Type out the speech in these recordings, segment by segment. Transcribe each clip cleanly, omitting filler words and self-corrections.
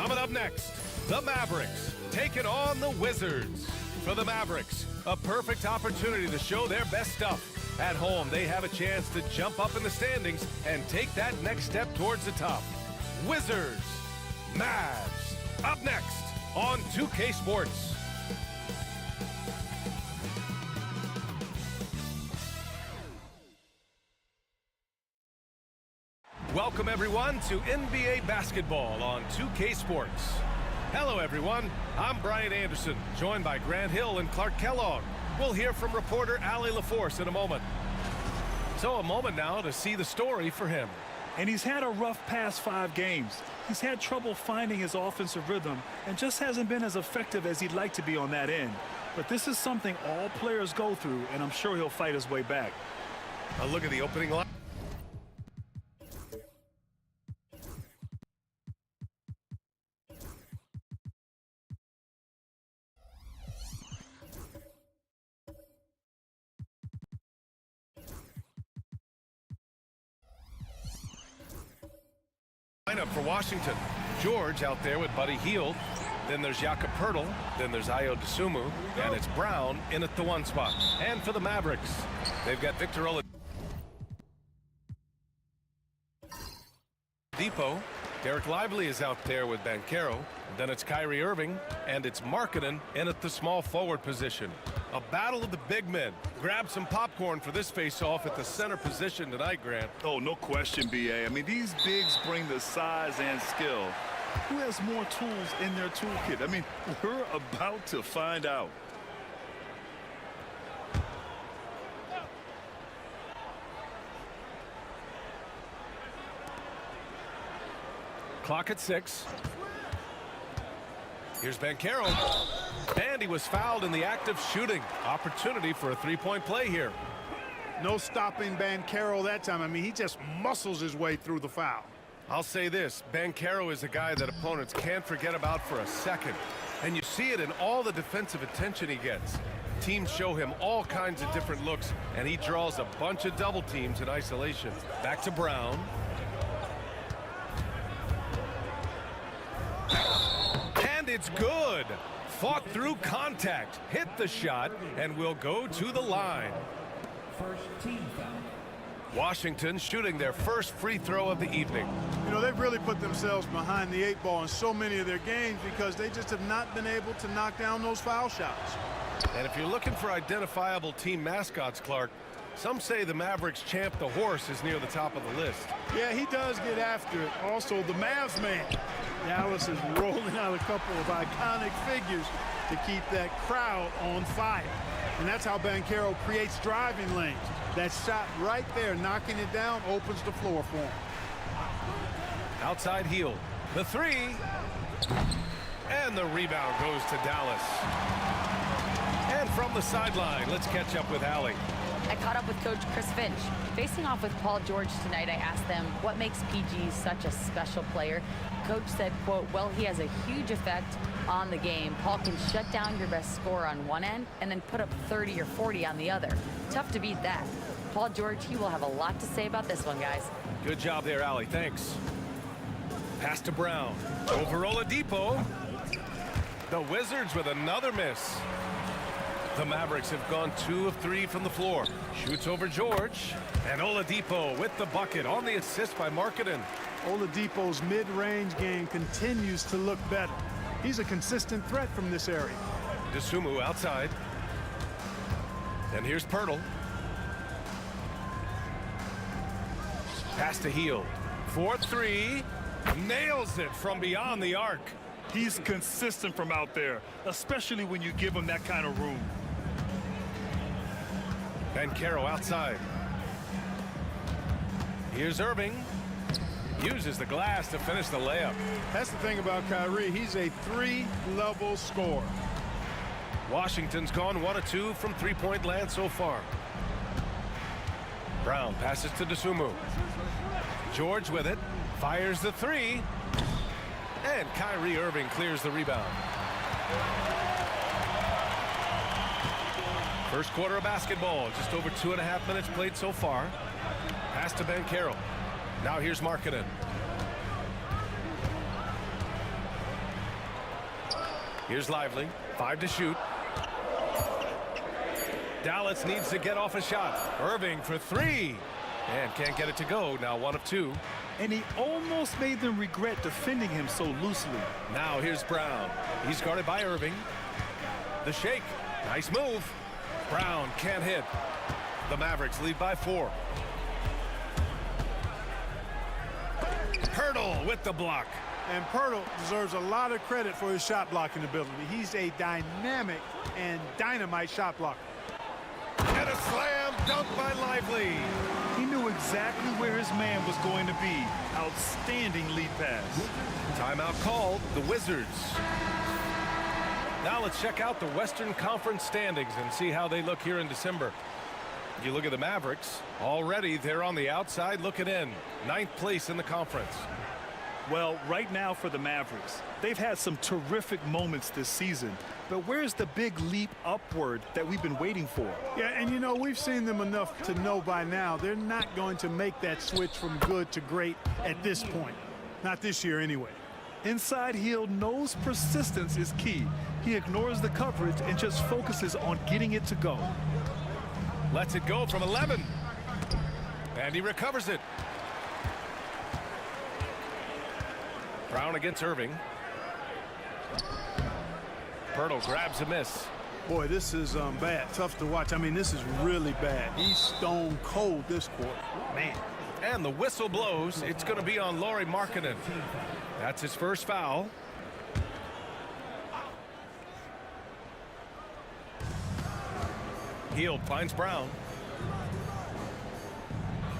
Coming up next, the Mavericks taking on the Wizards. For the Mavericks, a perfect opportunity to show their best stuff. At home, they have a chance to jump up in the standings and take that next step towards the top. Wizards, Mavs, up next on 2K Sports. Welcome, everyone, to NBA basketball on 2K Sports. Hello, everyone. I'm Brian Anderson, joined by Grant Hill and Clark Kellogg. We'll hear from reporter Allie LaForce in a moment. So a moment now to see the story for him. And he's had a rough past 5 games. He's had trouble finding his offensive rhythm and just hasn't been as effective as he'd like to be on that end. But this is something all players go through, and I'm sure he'll fight his way back. A look at the opening line. Lineup for Washington. George out there with Buddy Hield. Then there's Jakob Poeltl. Then there's Ayo Dosunmu. And it's Brown in at the 1 spot. And for the Mavericks, they've got Victor Oladipo. Derek Lively is out there with Banchero. Then it's Kyrie Irving. And it's Markkanen in at the small forward position. A battle of the big men. Grab some popcorn for this face-off at the center position tonight, Grant. Oh, no question, B.A. I mean, these bigs bring the size and skill. Who has more tools in their toolkit? I mean, we're about to find out. Clock at 6. Here's Banchero. And he was fouled in the act of shooting. Opportunity for a 3-point play here. No stopping Banchero that time. I mean, he just muscles his way through the foul. I'll say this, Banchero is a guy that opponents can't forget about for a second. And you see it in all the defensive attention he gets. Teams show him all kinds of different looks, and he draws a bunch of double teams in isolation. Back to Brown. And it's good. Fought through contact, hit the shot, and will go to the line. First team foul. Washington shooting their first free throw of the evening. You know, they've really put themselves behind the 8 ball in so many of their games because they just have not been able to knock down those foul shots. And if you're looking for identifiable team mascots, Clark, some say the Mavericks champ, the horse, is near the top of the list. Yeah, he does get after it. Also, the Mavs man. Dallas is rolling out a couple of iconic figures to keep that crowd on fire. And that's how Banchero creates driving lanes. That shot right there, knocking it down, opens the floor for him. Outside heel. The 3. And the rebound goes to Dallas. And from the sideline, let's catch up with Allie. I caught up with Coach Chris Finch. Facing off with Paul George tonight, I asked them what makes PG such a special player. Coach said, quote, well, he has a huge effect on the game. Paul can shut down your best scorer on one end and then put up 30 or 40 on the other. Tough to beat that. Paul George, he will have a lot to say about this one, guys. Good job there, Allie. Thanks. Pass to Brown. Over Oladipo. The Wizards with another miss. The Mavericks have gone 2 of 3 from the floor. Shoots over George. And Oladipo with the bucket on the assist by Markkanen. Oladipo's mid-range game continues to look better. He's a consistent threat from this area. Dosunmu outside. And here's Poeltl. Pass to Hield. 4-3. Nails it from beyond the arc. He's consistent from out there, especially when you give him that kind of room. Banchero outside. Here's Irving. Uses the glass to finish the layup. That's the thing about Kyrie. He's a 3-level scorer. Washington's gone 1 of 2 from 3-point land so far. Brown passes to Dosunmu. George with it. Fires the 3. And Kyrie Irving clears the rebound. First quarter of basketball. Just over 2.5 minutes played so far. Pass to Banchero. Now here's Markkanen. Here's Lively. 5 to shoot. Dallas needs to get off a shot. Irving for 3. And can't get it to go. Now 1 of 2. And he almost made them regret defending him so loosely. Now here's Brown. He's guarded by Irving. The shake. Nice move. Brown can't hit. The Mavericks lead by 4. Hurdle with the block. And Pirtle deserves a lot of credit for his shot blocking ability. He's a dynamic and dynamite shot blocker. And a slam dunk by Lively. He knew exactly where his man was going to be. Outstanding lead pass. Timeout called. The Wizards. Now let's check out the Western Conference standings and see how they look here in December. If you look at the Mavericks, already they're on the outside looking in. 9th place in the conference. Well, right now for the Mavericks, they've had some terrific moments this season. But where's the big leap upward that we've been waiting for? Yeah, and you know, we've seen them enough to know by now they're not going to make that switch from good to great at this point. Not this year anyway. Inside Hield knows persistence is key. He ignores the coverage and just focuses on getting it to go. Lets it go from 11. And he recovers it. Brown against Irving. Pirtle grabs a miss. Boy, this is bad. Tough to watch. I mean, this is really bad. He's stone cold this quarter. Man. And the whistle blows. It's going to be on Lauri Markkanen. That's his first foul. Hield finds Brown.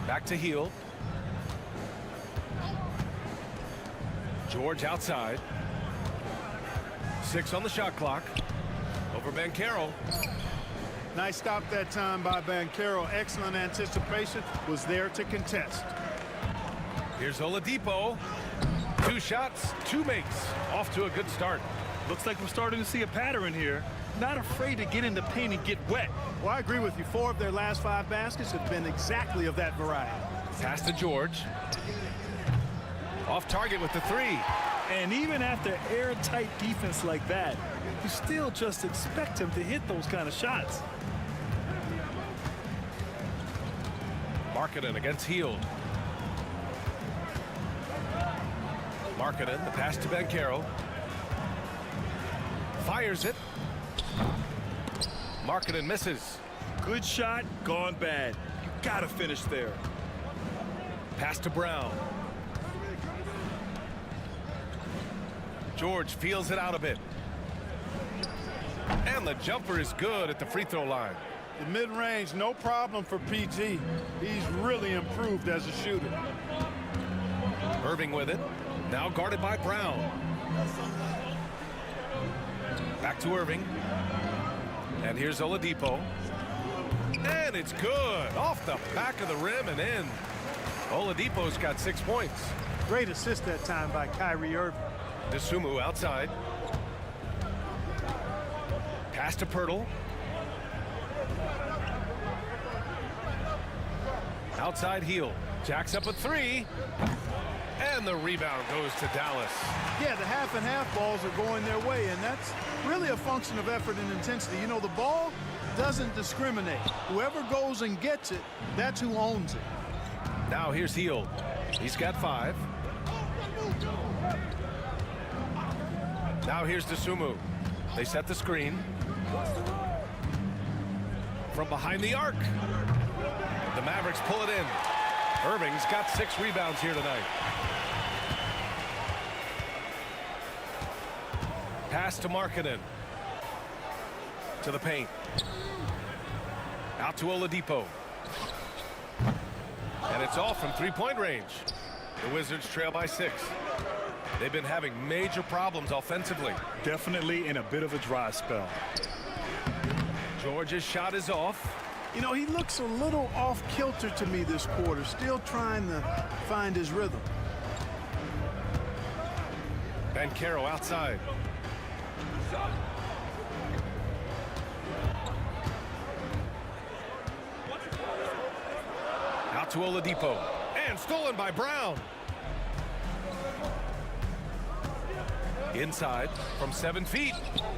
Back to Hield. George outside. 6 on the shot clock. Over Banchero. Nice stop that time by Banchero. Excellent anticipation. Was there to contest. Here's Oladipo. 2 shots, 2 makes. Off to a good start. Looks like we're starting to see a pattern here. Not afraid to get in the paint and get wet. Well, I agree with you. 4 of their last 5 baskets have been exactly of that variety. Pass to George. Off target with the 3. And even after airtight defense like that, you still just expect him to hit those kind of shots. Markkanen against Hield. Markkanen, the pass to Banchero. Fires it. Markkanen misses. Good shot, gone bad. You gotta finish there. Pass to Brown. George feels it out a bit. And the jumper is good at the free throw line. The mid-range, no problem for PG. He's really improved as a shooter. Irving with it. Now guarded by Brown. Back to Irving. And here's Oladipo. And it's good. Off the back of the rim and in. Oladipo's got 6 points. Great assist that time by Kyrie Irving. Dosunmu outside. Pass to Pirtle. Outside Hield. Jacks up a 3. And the rebound goes to Dallas. Yeah, the half and half balls are going their way, and that's really a function of effort and intensity. You know, the ball doesn't discriminate. Whoever goes and gets it, that's who owns it. Now here's Hield. He's got 5. Now here's Dosunmu. They set the screen. From behind the arc. The Mavericks pull it in. Irving's got 6 rebounds here tonight. Pass to Markkanen. To the paint. Out to Oladipo. And it's off from 3-point range. The Wizards trail by 6. They've been having major problems offensively. Definitely in a bit of a dry spell. George's shot is off. You know, he looks a little off kilter to me this quarter, still trying to find his rhythm. Banchero outside. Out to Oladipo. And stolen by Brown. Inside from 7 feet.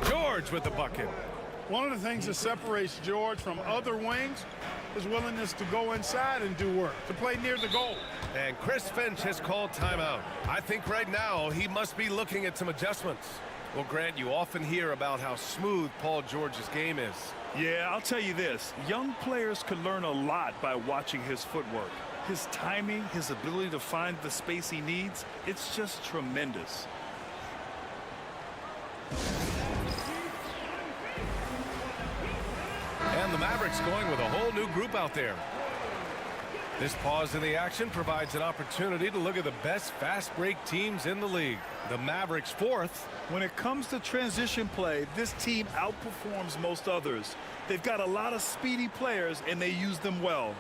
George with the bucket. One of the things that separates George from other wings is willingness to go inside and do work, to play near the goal. And Chris Finch has called timeout. I think right now he must be looking at some adjustments. Well, Grant, you often hear about how smooth Paul George's game is. Yeah, I'll tell you this. Young players could learn a lot by watching his footwork. His timing, his ability to find the space he needs, it's just tremendous. And the Mavericks going with a whole new group out there. This pause in the action provides an opportunity to look at the best fast break teams in the league. The Mavericks fourth. When it comes to transition play, this team outperforms most others. They've got a lot of speedy players, and they use them well.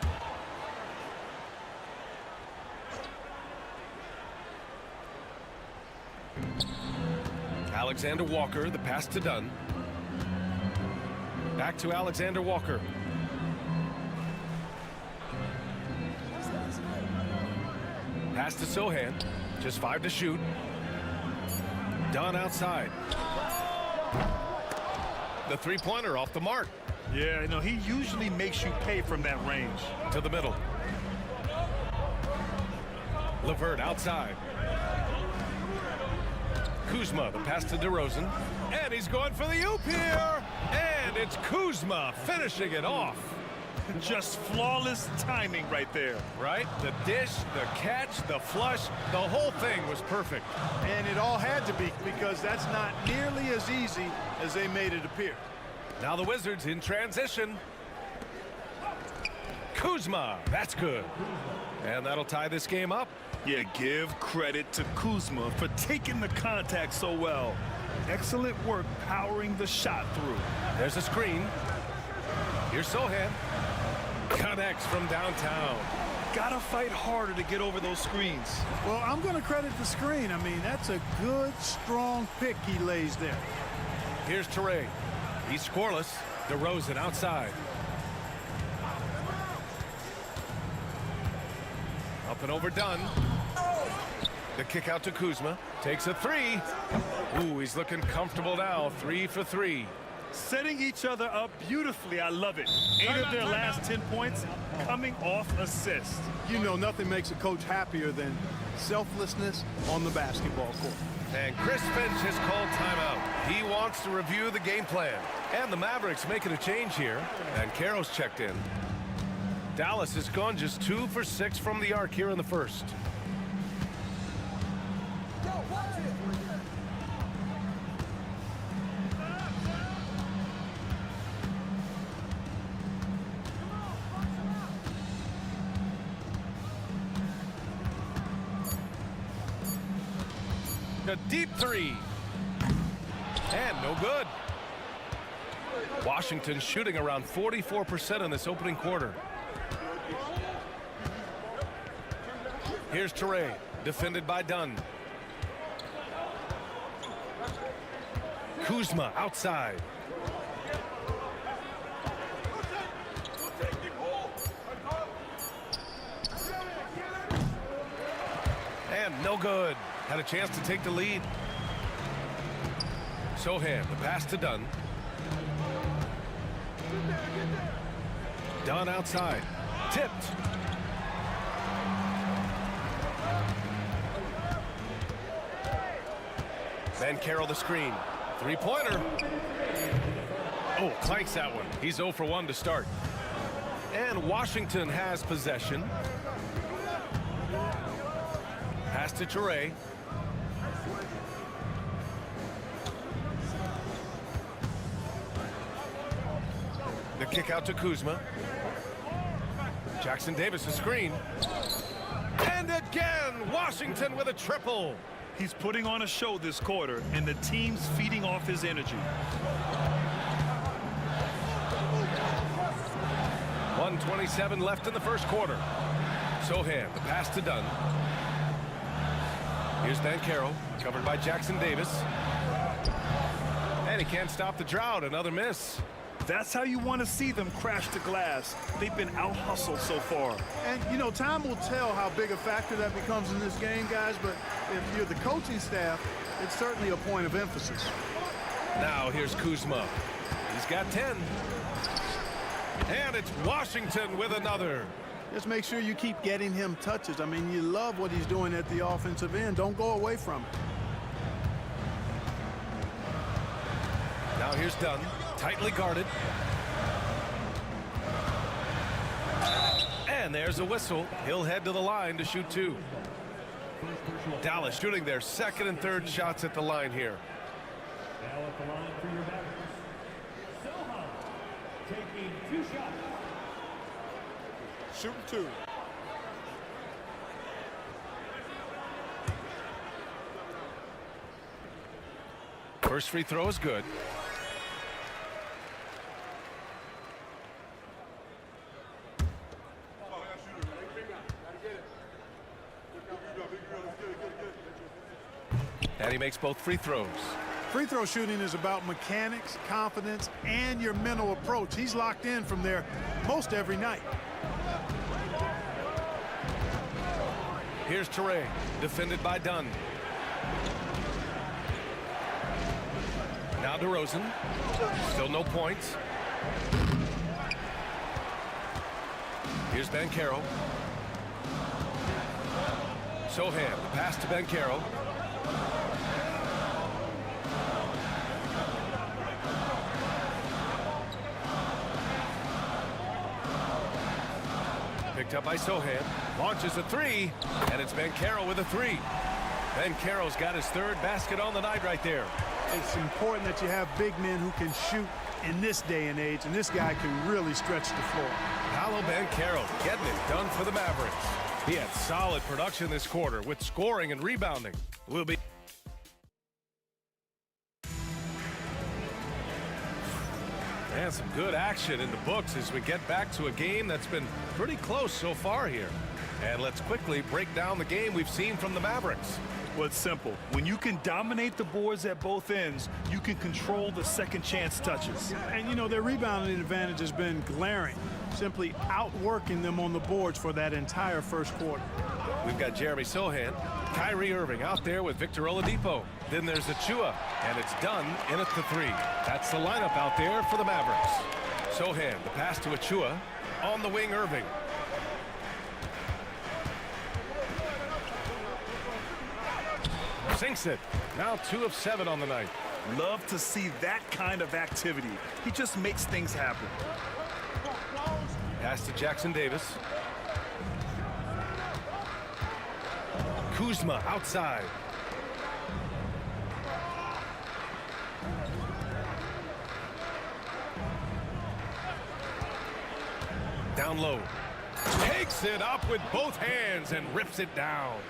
Alexander Walker, the pass to Dunn. Back to Alexander Walker. Pass to Sohan. Just 5 to shoot. Dunn outside. The three-pointer off the mark. Yeah, no, he usually makes you pay from that range. To the middle. LeVert outside. Kuzma, the pass to DeRozan. And he's going for the oop here. And it's Kuzma finishing it off. Just flawless timing right there. Right? The dish, the catch, the flush, the whole thing was perfect. And it all had to be, because that's not nearly as easy as they made it appear. Now the Wizards in transition. Kuzma, that's good. And that'll tie this game up. Yeah, give credit to Kuzma for taking the contact so well. Excellent work powering the shot through. There's a screen. Here's Sohan. Connects from downtown. Gotta fight harder to get over those screens. Well, I'm going to credit the screen. I mean, that's a good, strong pick he lays there. Here's Teray. He's scoreless. DeRozan outside. Up and over Dunn. The kick out to Kuzma. Takes a three. Ooh, he's looking comfortable now. 3 for 3. Setting each other up beautifully. I love it. 8 of their last 10 points coming off assists. You know, nothing makes a coach happier than selflessness on the basketball court. And Chris Finch has called timeout. He wants to review the game plan. And the Mavericks making a change here. And Caro's checked in. Dallas has gone just 2 for 6 from the arc here in the first. A deep three. And no good. Washington shooting around 44% in this opening quarter. Here's Teray, defended by Dunn. Kuzma outside. And no good. Had a chance to take the lead. Sohan, the pass to Dunn. Dunn outside. Tipped. Van Carroll the screen. Three-pointer. Oh, clanks that one. He's 0 for 1 to start. And Washington has possession. Pass to Teray. The kick out to Kuzma. Jackson Davis a screen. And again, Washington with a triple. He's putting on a show this quarter, and the team's feeding off his energy. 1:27 left in the first quarter. Sohan, the pass to Dunn. Here's Van Carroll, covered by Jackson Davis. And he can't stop the drought. Another miss. That's how you want to see them crash the glass. They've been out-hustled so far. And, you know, time will tell how big a factor that becomes in this game, guys, but if you're the coaching staff, It's certainly a point of emphasis. Now here's Kuzma. He's got 10. And it's Washington with another. Just make sure you keep getting him touches. I mean, you love what he's doing at the offensive end. Don't go away from it. Now here's Dunn, tightly guarded. And there's a whistle. He'll head to the line to shoot 2. Dallas shooting their second and third shots at the line here. Now at the line for your Mavericks. Soho taking 2 shots. Shooting 2. First free throw is good. And he makes both free throws. Free throw shooting is about mechanics, confidence, and your mental approach. He's locked in from there most every night. Here's Teray, defended by Dunn. Now DeRozan. Still no points. Here's Banchero. Sohan, the pass to Banchero. Picked up by Sohan. Launches a 3, and it's Banchero with a 3. Banchero's got his 3rd basket on the night right there. It's important that you have big men who can shoot in this day and age, and this guy can really stretch the floor. Paolo Banchero getting it done for the Mavericks. He had solid production this quarter with scoring and rebounding. Will be. And some good action in the books as we get back to a game that's been pretty close so far here. And let's quickly break down the game we've seen from the Mavericks. Well, it's simple. When you can dominate the boards at both ends, you can control the second chance touches. And, you know, their rebounding advantage has been glaring, simply outworking them on the boards for that entire first quarter. We've got Jeremy Sohan, Kyrie Irving out there with Victor Oladipo. Then there's Achua, and it's Dunn in at the 3. That's the lineup out there for the Mavericks. Sohan, the pass to Achua. On the wing, Irving. Sinks it. Now 2 of 7 on the night. Love to see that kind of activity. He just makes things happen. Pass to Jackson Davis. Kuzma outside. Down low. Takes it up with both hands and rips it down.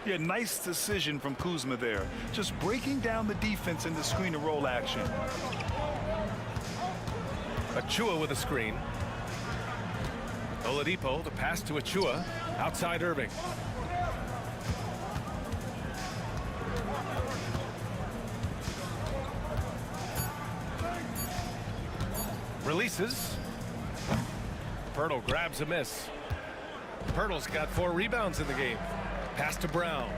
Yeah, nice decision from Kuzma there. Just breaking down the defense in the screen and roll action. Achua with a screen. Oladipo, the pass to Achua. Outside Irving. Releases. Pirtle grabs a miss. Pirtle's got 4 rebounds in the game. Pass to Brown.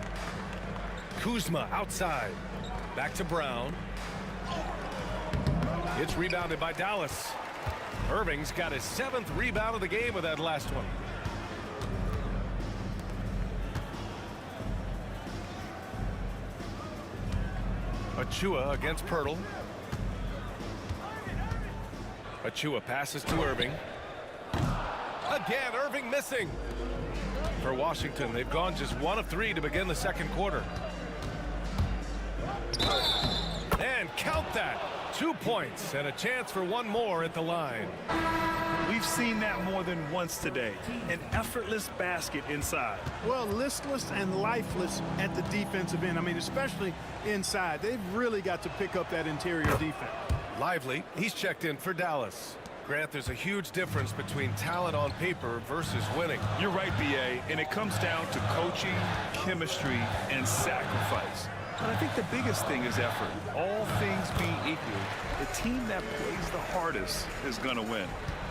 Kuzma outside. Back to Brown. It's rebounded by Dallas. Irving's got his 7th rebound of the game with that last one. Achua against Pirtle. Achua passes to Irving. Again, Irving missing. For Washington, they've gone just 1 of 3 to begin the second quarter. And count that. 2 points and a chance for 1 more at the line. We've seen that more than once today. An effortless basket inside. Well, listless and lifeless at the defensive end. I mean, especially inside. They've really got to pick up that interior defense. Lively, he's checked in for Dallas. Grant, there's a huge difference between talent on paper versus winning. You're right, B.A., and it comes down to coaching, chemistry, and sacrifice. But I think the biggest thing is effort. All things being equal, the team that plays the hardest is going to win.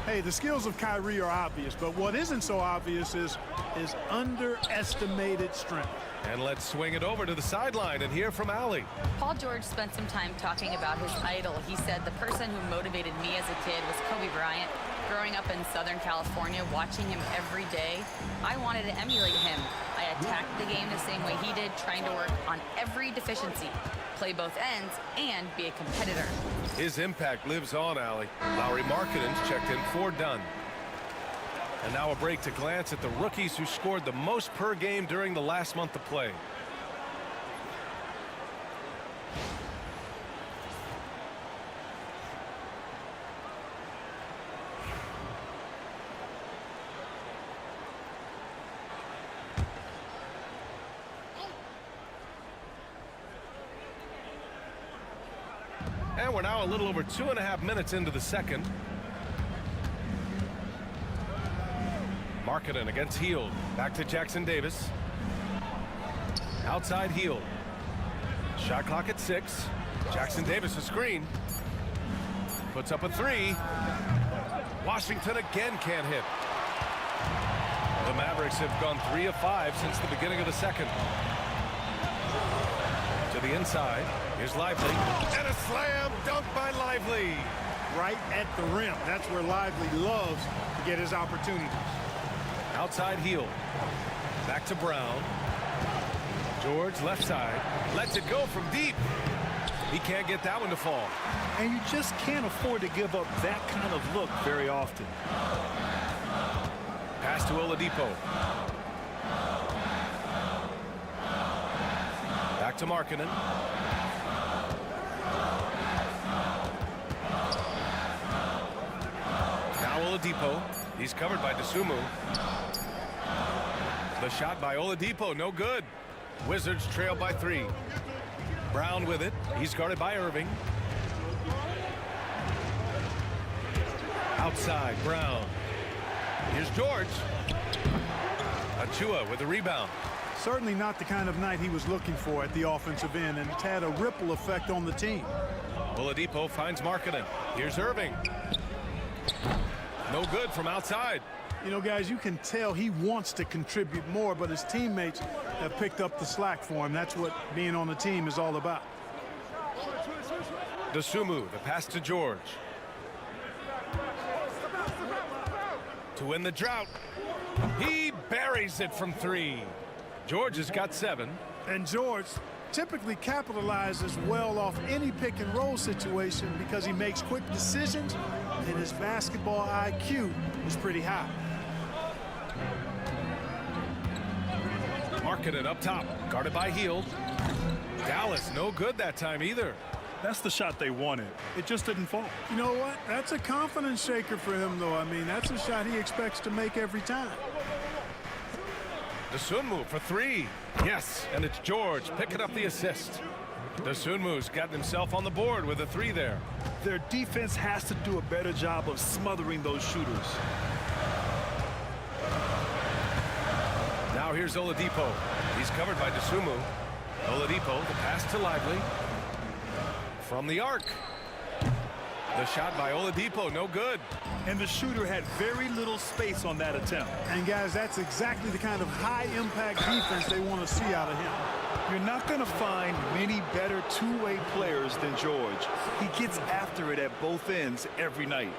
Hey, the skills of Kyrie are obvious, but what isn't so obvious is his underestimated strength. And let's swing it over to the sideline and hear from Allie. Paul George spent some time talking about his idol. He said, the person who motivated me as a kid was Kobe Bryant. Growing up in Southern California, watching him every day, I wanted to emulate him. I attacked the game the same way he did, trying to work on every deficiency, play both ends, and be a competitor. His impact lives on, Allie. Lowry Markkanen's checked in for Dunn. And now a break to glance at the rookies who scored the most per game during the last month of play. And we're now a little over 2.5 minutes into the second. Markkanen against Hield. Back to Jackson Davis. Outside Hield. Shot clock at 6. Jackson Davis a screen. Puts up a 3. Washington again can't hit. The Mavericks have gone 3 of 5 since the beginning of the second. To the inside. Here's Lively. And a slam dunk by Lively. Right at the rim. That's where Lively loves to get his opportunities. Outside Hield. Back to Brown. George left side. Lets it go from deep. He can't get that one to fall. And you just can't afford to give up that kind of look very often. Pass to Oladipo. Back to Markkanen. Now Oladipo. He's covered by Dosunmu. The shot by Oladipo, no good. Wizards trail by 3. Brown with it. He's guarded by Irving. Outside, Brown. Here's George. Achua with the rebound. Certainly not the kind of night he was looking for at the offensive end, and it's had a ripple effect on the team. Oladipo finds Markkanen. Here's Irving. No good from outside. You know, guys, you can tell he wants to contribute more, but his teammates have picked up the slack for him. That's what being on the team is all about. Dosunmu, the pass to George. To win the drought. He buries it from 3. George has got 7. And George typically capitalizes well off any pick and roll situation because he makes quick decisions and his basketball IQ is pretty high. Markkanen up top, guarded by Hield. Dallas no good that time either. That's the shot they wanted. It just didn't fall. You know what? That's a confidence shaker for him, though. I mean, that's a shot he expects to make every time. Dosunmu for 3. Yes, and it's George picking up the assist. Dosunmu's gotten himself on the board with a 3 there. Their defense has to do a better job of smothering those shooters. Now here's Oladipo. He's covered by Dosunmu. Oladipo, the pass to Lively. From the arc. The shot by Oladipo, no good. And the shooter had very little space on that attempt. And guys, that's exactly the kind of high-impact defense they want to see out of him. You're not going to find many better two-way players than George. He gets after it at both ends every night.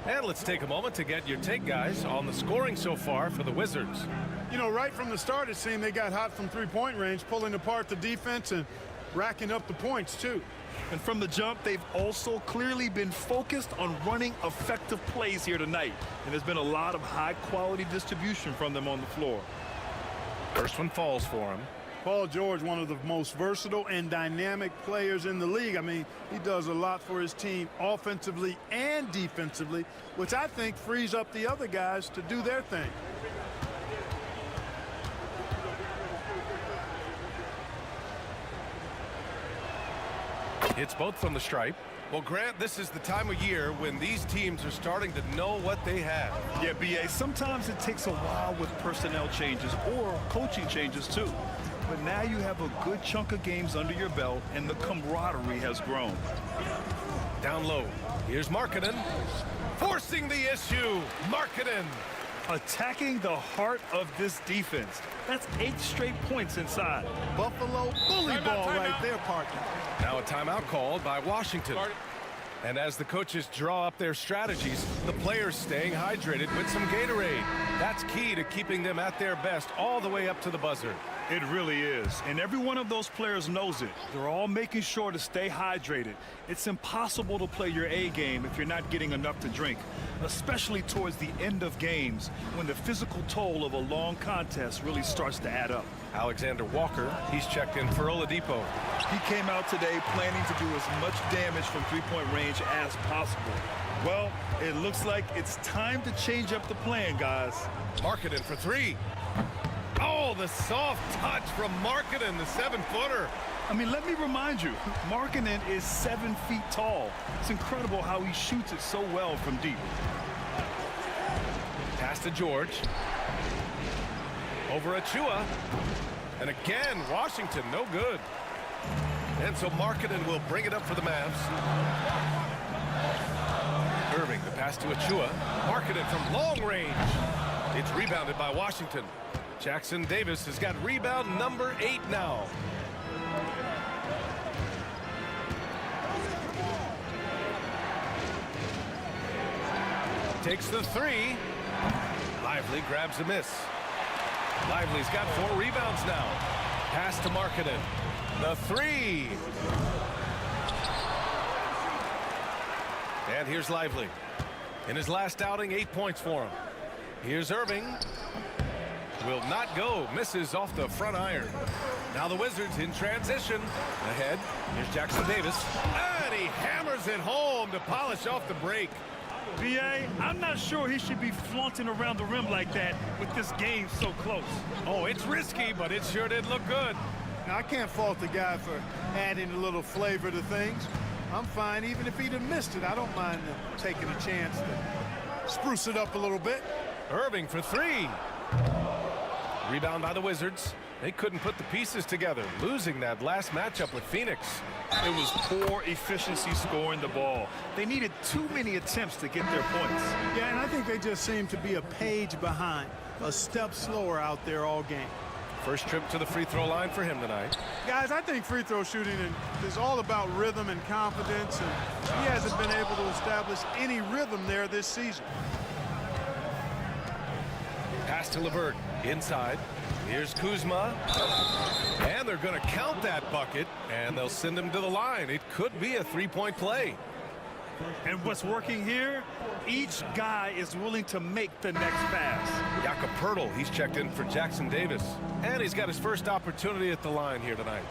And let's take a moment to get your take, guys, on the scoring so far for the Wizards. You know, right from the start, it seemed they got hot from three-point range, pulling apart the defense and racking up the points, too. And from the jump, they've also clearly been focused on running effective plays here tonight. And there's been a lot of high-quality distribution from them on the floor. First one falls for him. Paul George, one of the most versatile and dynamic players in the league. I mean, he does a lot for his team offensively and defensively, which I think frees up the other guys to do their thing. It's both from the stripe. Well, Grant, this is the time of year when these teams are starting to know what they have. Yeah, B.A., sometimes it takes a while with personnel changes or coaching changes, too. but now you have a good chunk of games under your belt, and the camaraderie has grown. Down low. Here's Markkanen. Forcing the issue. Markkanen. Attacking the heart of this defense. That's 8 straight points inside. Buffalo bully ball right there, partner. Now a timeout called by Washington. And as the coaches draw up their strategies, the players staying hydrated with some Gatorade. That's key to keeping them at their best all the way up to the buzzer. It really is. And every one of those players knows it. They're all making sure to stay hydrated. It's impossible to play your A game if you're not getting enough to drink, especially towards the end of games when the physical toll of a long contest really starts to add up. Alexander Walker, he's checked in for Oladipo. He came out today planning to do as much damage from three-point range as possible. Well, it looks like it's time to change up the plan, guys. Markkanen for 3. Oh, the soft touch from Markkanen, the 7-footer. I mean, let me remind you, Markkanen is 7 feet tall. It's incredible how he shoots it so well from deep. Pass to George. Over Achua. And again, Washington, no good. And so Markkanen will bring it up for the Mavs. Irving, the pass to Achua. Markkanen from long range. It's rebounded by Washington. Jackson Davis has got rebound number 8 now. Takes the 3. Lively grabs a miss. Lively's got 4 rebounds now. Pass to Markkanen. The 3. And here's Lively. In his last outing, 8 points for him. Here's Irving. Will not go. Misses off the front iron. Now the Wizards in transition. Ahead. Here's Jackson Davis. And he hammers it home to polish off the break. B.A., I'm not sure he should be flaunting around the rim like that with this game so close. Oh, it's risky, but it sure did look good. Now, I can't fault the guy for adding a little flavor to things. I'm fine even if he'd have missed it. I don't mind taking a chance to spruce it up a little bit. Irving for 3. Rebound by the Wizards. They couldn't put the pieces together, losing that last matchup with Phoenix. It was poor efficiency scoring the ball. They needed too many attempts to get their points. Yeah, and I think they just seem to be a page behind, a step slower out there all game. First trip to the free throw line for him tonight. Guys, I think free throw shooting is all about rhythm and confidence, and he hasn't been able to establish any rhythm there this season. Pass to LeVert. Inside. Here's Kuzma. And they're going to count that bucket, and they'll send him to the line. It could be a 3-point play. And what's working here, each guy is willing to make the next pass. Jakob Poeltl, he's checked in for Jackson Davis. And he's got his first opportunity at the line here tonight.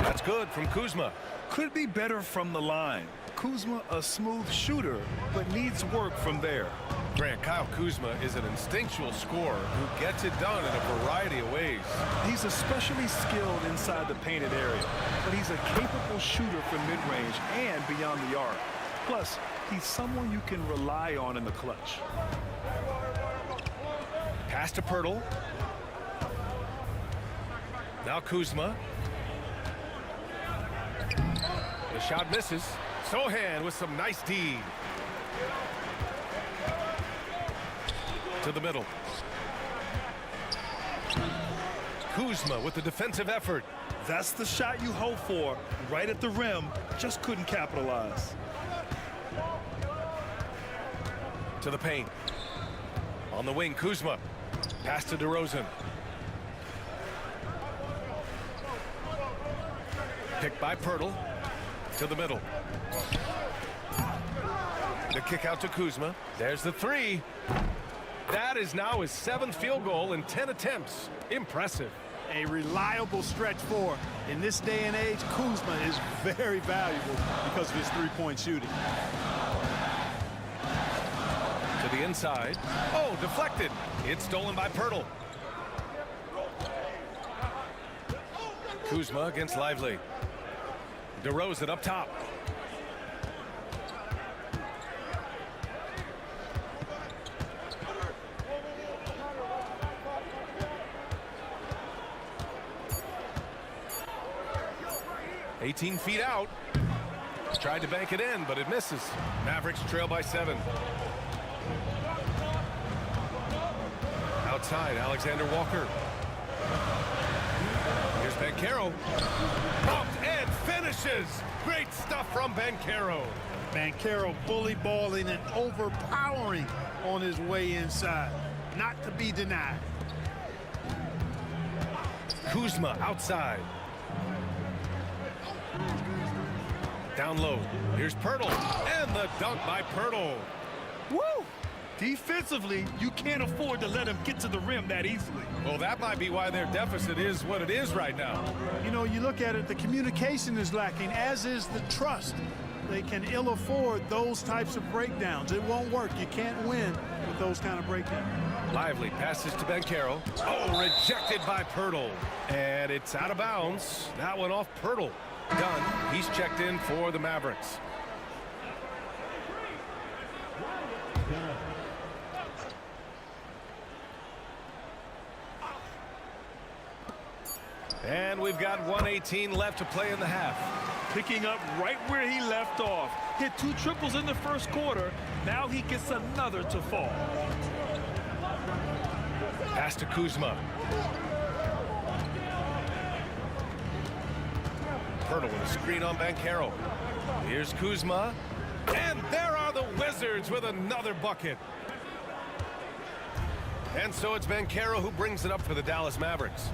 That's good from Kuzma. Could be better from the line. Kuzma, a smooth shooter, but needs work from there. Grant, Kyle Kuzma is an instinctual scorer who gets it done in a variety of ways. He's especially skilled inside the painted area, but he's a capable shooter from mid-range and beyond the arc. Plus, he's someone you can rely on in the clutch. Pass to Poeltl. Now Kuzma. The shot misses. Sohan with some nice D. To the middle. Kuzma with the defensive effort. That's the shot you hope for. Right at the rim, just couldn't capitalize. To the paint. On the wing, Kuzma. Pass to DeRozan. Picked by Poeltl. To the middle. The kick out to Kuzma. There's the 3. That is now his 7th field goal in 10 attempts. Impressive. A reliable stretch 4. In this day and age, Kuzma is very valuable because of his three-point shooting. To the inside. Oh, deflected. It's stolen by Poeltl. Kuzma against Lively. DeRozan up top. 18 feet out. Tried to bank it in, but it misses. Mavericks trail by 7. Outside, Alexander Walker. Here's Banchero. Bumped and finishes. Great stuff from Banchero. Banchero bully balling and overpowering on his way inside. Not to be denied. Kuzma outside. Down low. Here's Pirtle. And the dunk by Pirtle. Woo! Defensively, you can't afford to let him get to the rim that easily. Well, that might be why their deficit is what it is right now. You know, you look at it, the communication is lacking, as is the trust. They can ill afford those types of breakdowns. It won't work. You can't win with those kind of breakdowns. Lively passes to Banchero. Oh, rejected by Pirtle. And it's out of bounds. That one off Pirtle. Done. He's checked in for the Mavericks. And we've got 1:18 left to play in the half. Picking up right where he left off. Hit 2 triples in the first quarter. Now he gets another to fall. Pass to Kuzma. Pirtle with a screen on Banchero. Here's Kuzma. And there are the Wizards with another bucket. And so it's Banchero who brings it up for the Dallas Mavericks.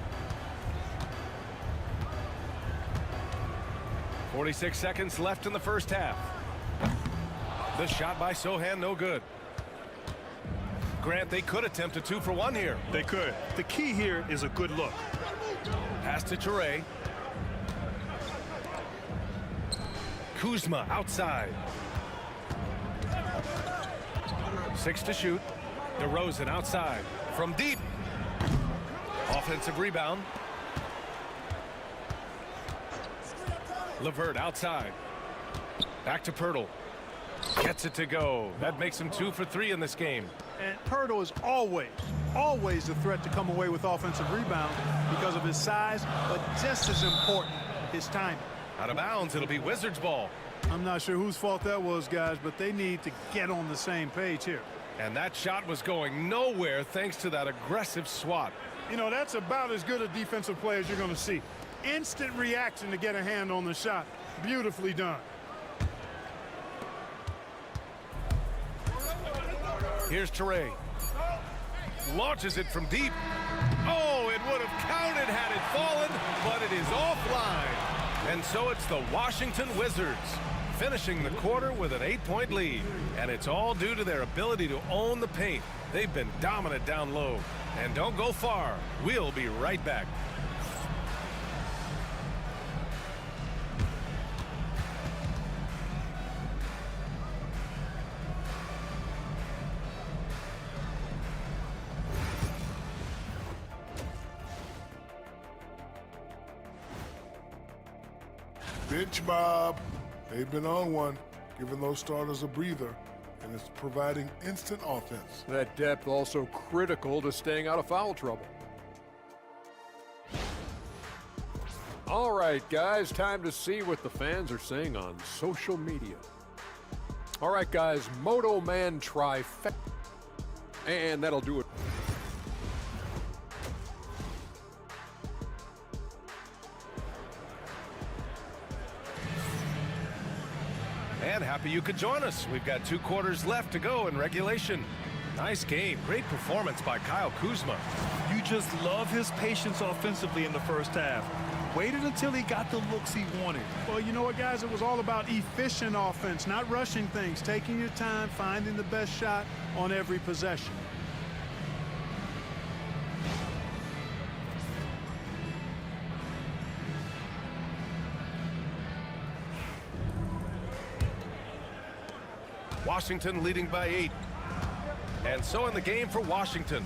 46 seconds left in the first half. The shot by Sohan, no good. Grant, they could attempt a 2-for-1 here. They could. The key here is a good look. Pass to Toure. Kuzma outside. 6 to shoot. DeRozan outside from deep. Offensive rebound. LeVert outside. Back to Pirtle. Gets it to go. That makes him 2 for 3 in this game. And Pirtle is always a threat to come away with offensive rebound because of his size, but just as important, his timing. Out of bounds, it'll be Wizards ball. I'm not sure whose fault that was, guys, but they need to get on the same page here. And that shot was going nowhere thanks to that aggressive swat. You know, that's about as good a defensive play as you're going to see. Instant reaction to get a hand on the shot. Beautifully done. Here's Toure. Launches it from deep. Oh, it would have counted had it fallen, but it is offline. And so it's the Washington Wizards finishing the quarter with an 8-point lead. And it's all due to their ability to own the paint. They've been dominant down low. And don't go far. We'll be right back. Bench mob. They've been on one, giving those starters a breather, and it's providing instant offense. That depth also critical to staying out of foul trouble. All right, guys, time to see what the fans are saying on social media. All right, guys, Moto Man trifecta. And that'll do it. And happy you could join us. We've got 2 quarters left to go in regulation. Nice game. Great performance by Kyle Kuzma. You just love his patience offensively in the first half. Waited until he got the looks he wanted. Well, you know what, guys? It was all about efficient offense, not rushing things, taking your time, finding the best shot on every possession. Washington leading by 8. And so in the game for Washington,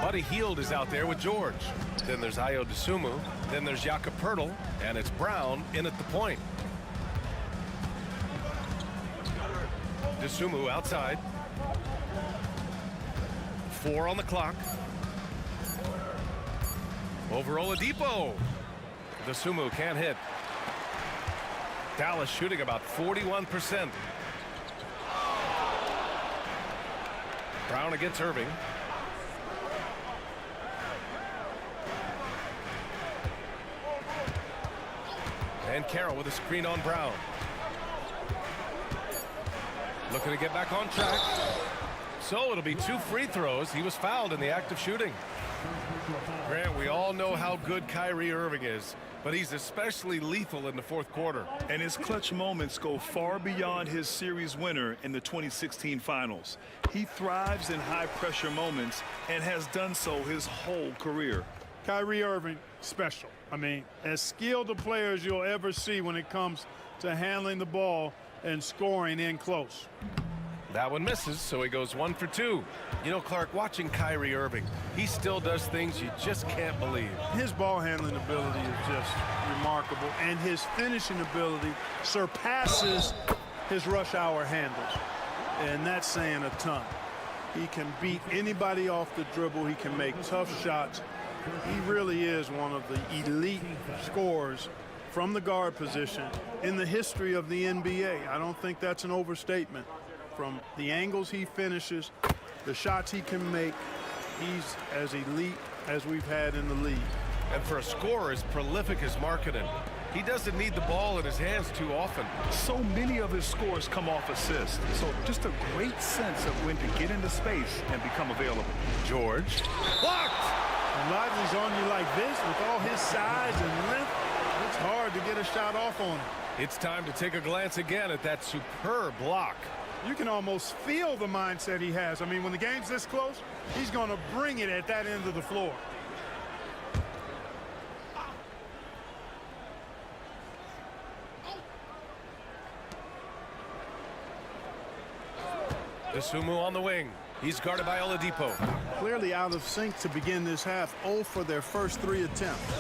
Buddy Hield is out there with George. Then there's Ayo Dosunmu. Then there's Jakob Poeltl. And it's Brown in at the point. Dosunmu outside. 4 on the clock. Over Oladipo. Dosunmu can't hit. Dallas shooting about 41%. Brown against Irving. And Carroll with a screen on Brown. Looking to get back on track. So it'll be 2 free throws. He was fouled in the act of shooting. Grant, we all know how good Kyrie Irving is, but he's especially lethal in the fourth quarter. And his clutch moments go far beyond his series winner in the 2016 finals. He thrives in high-pressure moments and has done so his whole career. Kyrie Irving, special. I mean, as skilled a player as you'll ever see when it comes to handling the ball and scoring in close. That one misses, so he goes 1 for 2. You know, Clark, watching Kyrie Irving, he still does things you just can't believe. His ball handling ability is just remarkable, and his finishing ability surpasses his rush hour handles. And that's saying a ton. He can beat anybody off the dribble. He can make tough shots. He really is one of the elite scorers from the guard position in the history of the NBA. I don't think that's an overstatement. From the angles he finishes, the shots he can make, he's as elite as we've had in the league. And for a scorer as prolific as Markkanen, he doesn't need the ball in his hands too often. So many of his scores come off assists, so just a great sense of when to get into space and become available. George. Blocked! When Lively's on you like this, with all his size and length, it's hard to get a shot off on him. It's time to take a glance again at that superb block. You can almost feel the mindset he has. I mean, when the game's this close, he's going to bring it at that end of the floor. Dosunmu on the wing. He's guarded by Oladipo. Clearly out of sync to begin this half. 0 for their first 3 attempts.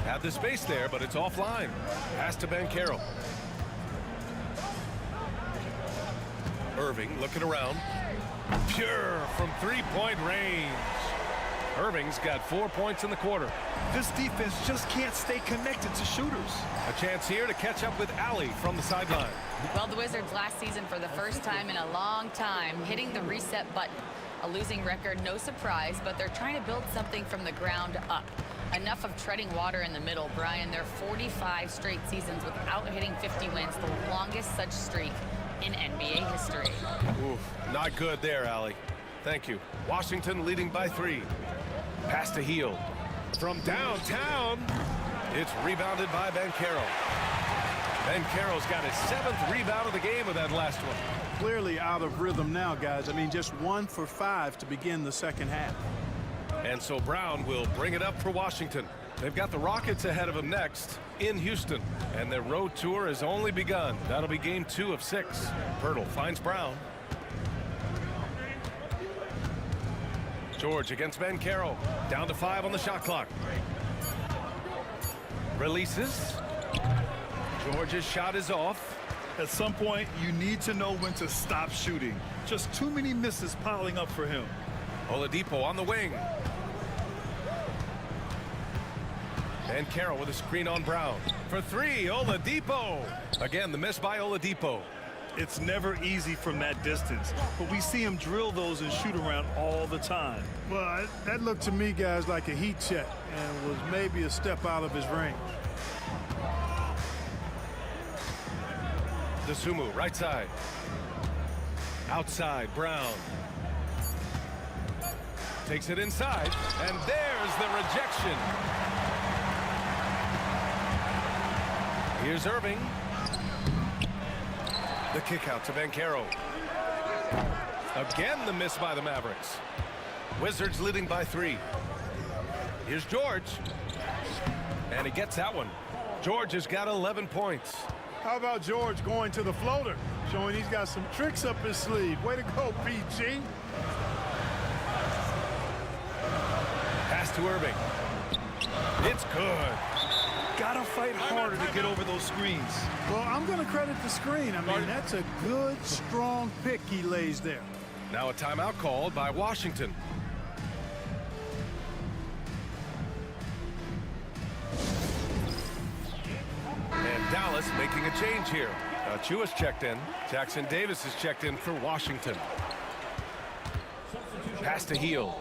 Have the space there, but it's offline. Pass to Banchero. Irving looking around. Pure from three-point range. Irving's got 4 points in the quarter. This defense just can't stay connected to shooters. A chance here to catch up with Allie from the sideline. Well, the Wizards last season for the first time in a long time hitting the reset button. A losing record, no surprise, but they're trying to build something from the ground up. Enough of treading water in the middle, Brian. They're 45 straight seasons without hitting 50 wins, the longest such streak in NBA history. Oof, not good there, Allie. Thank you. Washington leading by 3. Pass to Hield. From downtown, it's rebounded by Banchero. Banchero's got his 7th rebound of the game with that last one. Clearly out of rhythm now, guys. I mean, just 1 for 5 to begin the second half. And so Brown will bring it up for Washington. They've got the Rockets ahead of them next in Houston, and their road tour has only begun. That'll be game 2 of 6. Pirtle finds Brown. George against Banchero. Down to 5 on the shot clock. Releases. George's shot is off. At some point, you need to know when to stop shooting. Just too many misses piling up for him. Oladipo on the wing. Banchero with a screen on Brown. For 3, Oladipo. Again, the miss by Oladipo. It's never easy from that distance, but we see him drill those and shoot around all the time. Well, that looked to me, guys, like a heat check and was maybe a step out of his range. Dosunmu, right side. Outside, Brown. Takes it inside, and there's the rejection. Here's Irving. The kick out to Banchero. Again, the miss by the Mavericks. Wizards leading by 3. Here's George. And he gets that one. George has got 11 points. How about George going to the floater, showing he's got some tricks up his sleeve. Way to go, PG. Pass to Irving. It's good. Gotta fight harder to get over those screens. Well, I'm going to credit the screen. I mean, that's a good, strong pick he lays there. Now a timeout called by Washington. And Dallas making a change here. Chua's checked in. Jackson Davis is checked in for Washington. Pass to Hield.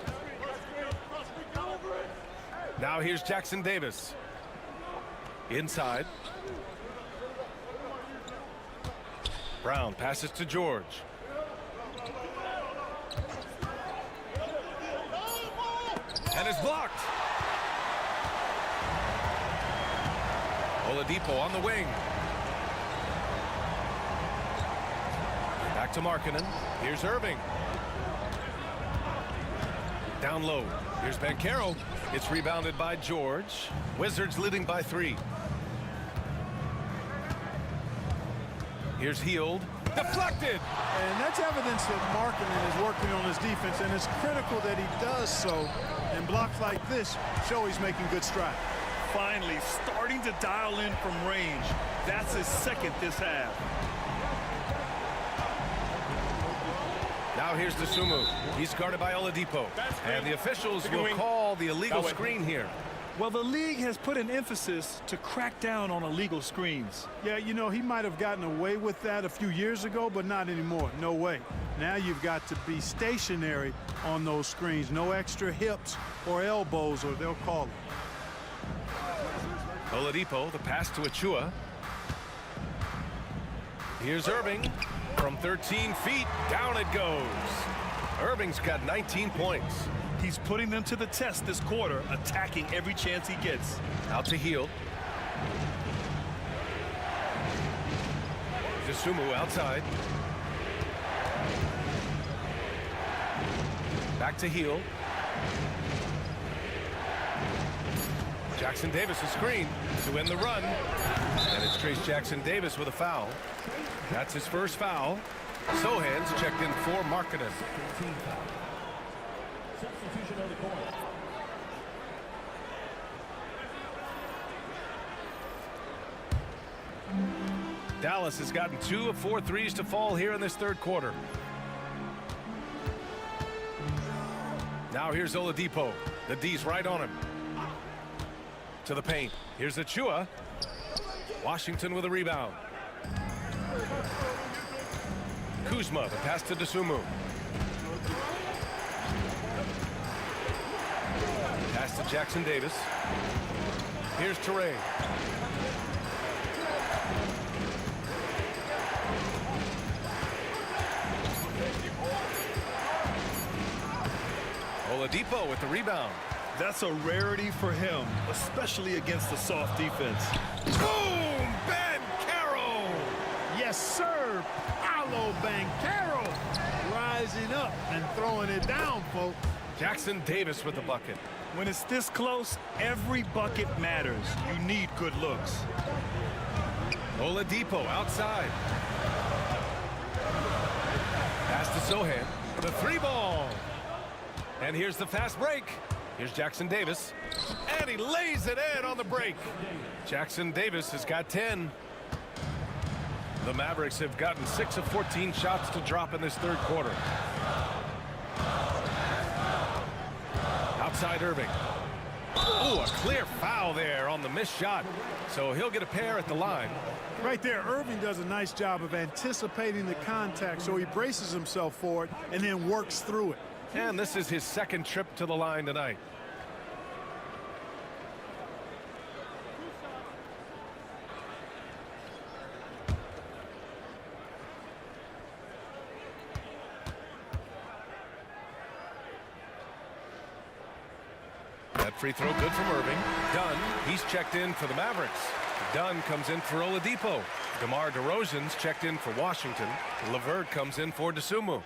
Now here's Jackson Davis. Inside. Brown passes to George. And it's blocked. Oladipo on the wing. Back to Markkanen. Here's Irving. Down low. Here's Banchero. It's rebounded by George. Wizards leading by 3. Here's Hield. Deflected. And that's evidence that Markkanen is working on his defense, and it's critical that he does so. And blocks like this show he's making good strides. Finally starting to dial in from range. That's his second this half. Now here's Dosunmu. He's guarded by Oladipo. And the officials will call the illegal screen here. Well, the league has put an emphasis to crack down on illegal screens. Yeah, you know, he might have gotten away with that a few years ago, but not anymore. No way. Now you've got to be stationary on those screens. No extra hips or elbows, or they'll call it. Oladipo, the pass to Achua. Here's Irving. From 13 feet, down it goes. Irving's got 19 points. He's putting them to the test this quarter, attacking every chance he gets. Out to Hield. Dosunmu outside. Back to Hield. Jackson Davis is screen to win the run. And it's Trace Jackson Davis with a foul. That's his first foul. Sohan's checked in for Markkanen. Substitution on the court. Dallas has gotten 2 of 4 threes to fall here in this third quarter. Now here's Oladipo. The D's right on him. To the paint. Here's Achua. Washington with a rebound. Kuzma, the pass to Dosunmu. Pass to Jackson Davis. Here's Toure. Oladipo with the rebound. That's a rarity for him, especially against a soft defense. Boom! Banchero! Yes, sir. Paolo Banchero rising up and throwing it down, folks. Jackson Davis with the bucket. When it's this close, every bucket matters. You need good looks. Oladipo outside. Pass to Sohan. The 3-ball. And here's the fast break. Here's Jackson Davis. And he lays it in on the break. Jackson Davis has got 10. The Mavericks have gotten 6 of 14 shots to drop in this third quarter. Outside Irving. Oh, a clear foul there on the missed shot. So he'll get a pair at the line. Right there, Irving does a nice job of anticipating the contact, so he braces himself for it and then works through it. And this is his second trip to the line tonight. That free throw good from Irving. Dunn, he's checked in for the Mavericks. Dunn comes in for Oladipo. DeMar DeRozan's checked in for Washington. LeVert comes in for Dosunmu.